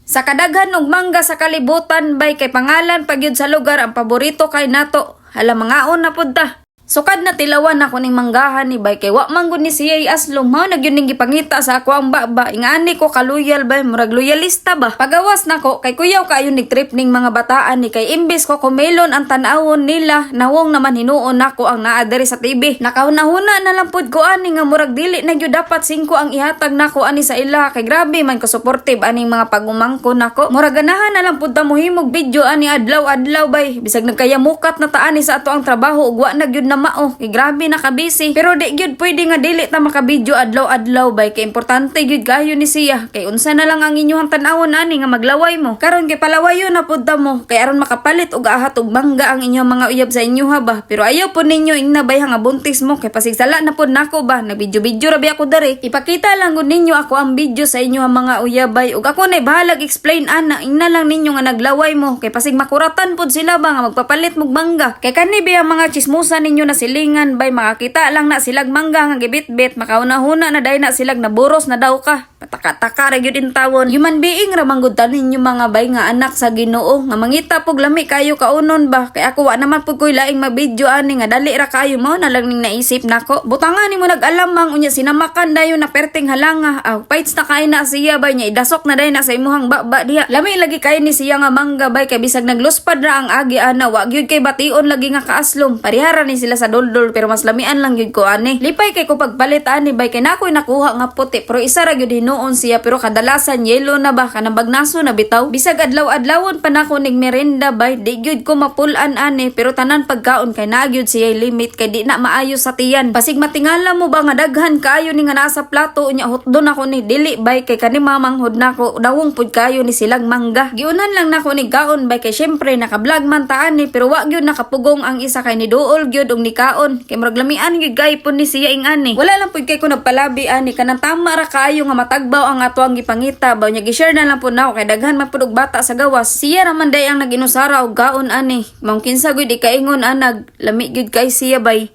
Sa kadaghan og mangga sa kalibutan bay kay pangalan pagyud sa lugar ang paborito kay nato. Hala mangaon na pud ta. Sukad na tilawan ako ning manggahan ni bay kay wa man gud ni siya aslom mao nagyud ning gipangita sa ako ang baba ingani ko kaluyal bay murag loyalista ba. Pagawas nako kay kuyaw kaayo nig trip ning mga bataan ni kay imbes ko kumelon ang tan-awon nila nawong naman hinuon nako ang naa diri sa TV. Nakauna-huna na lang pud ko ani nga murag dili na gyud dapat 5 ang ihatag nako ani sa ila kay grabe man ko supportive aning mga pagumangko nako. Murag ganahan na lang pud ta mohimog video ani adlaw-adlaw bay bisag nagkayamukat na taani sa ato ang trabaho ug wa na gyud na mao kay grabe nakabisi pero di gyud pwede nga dili ta makabidyo adlaw-adlaw bay kay importante gyud kayo ni siya kay unsa na lang ang inyong tan-awon ani nga maglaway mo karon kay palawayo na pud ta mo kay aron makapalit og ahat og bangga ang inyong mga uyab sa inyo ha ba pero ayaw po ninyo ingna bay nga buntis mo kay pasigsala na pud nako ba nagbidyo-bidyo ra bi ako diri ipakita lang gud ninyo ako ang video sa inyo mga uyabay ug ako nay bahalag explain ana ingna lang ninyo nga naglaway mo kay pasig makuratan pud sila ba nga magpapalit mog bangga kay kani biya mga chismosa ninyo na silingan bay makakita lang na silag mangga nga gibit-bit makauna-huna na day na silag naburos na daw ka pataka-taka ra gyud in tawon human being ra manggod tanin yung mga bay nga anak sa Ginoo nga mangita pog lami kayo kaunon ba kay ako wa naman pud koy laing mabidyo ani nga dali ra kayo mo na lang ning naisip nako butangan nimo nag-alam mang unya sinamakan dayon na perting halanga fights na kay na siya bay nya idasok na day na sa imuhang baba diha lami lagi kay ni siya nga mangga bay kay bisag nagluspad ra ang agi ana wa gyud kay bation lagi nga kaaslom parihara ni sila sa doldol pero mas lamian lang gyud ko ani lipay kay ko pagpalit ani bay kay nakoy nakuha nga puti pero isa ra gyud hinuon siya pero kadalasan yellow na ba kanang bagnaso na bitaw bisag adlaw-adlawon pa nako nig merenda bay di gyud ko mapulan ani pero tanan pagkaon kay na gyud siya limit kay di na maayo sa tiyan pasig matingala mo ba nga daghan kaayo ni nga nasa plato unya hotdon ako ni dili bay kay kani mamanghod nako dawong pud kayo ni silang mangga giunan lang nako ni kaon bay kay syempre naka-vlog man ta ani pero wa gyud nakapugong ang isa kay ni duol gyud og ni kaon kay murag lamian gyud gaypon ni siya ing ani wala lang pud kay ko nagpalabi ani kanang tama ra kaayo nga matagbaw ang ato ang gipangita baw nya gi-share na lang pud nako kay daghan man pud og bata sa gawas siya ra man day ang naginusara og kaon ani mao kinsa gyud ikaingon anag lami gyud kay siya bay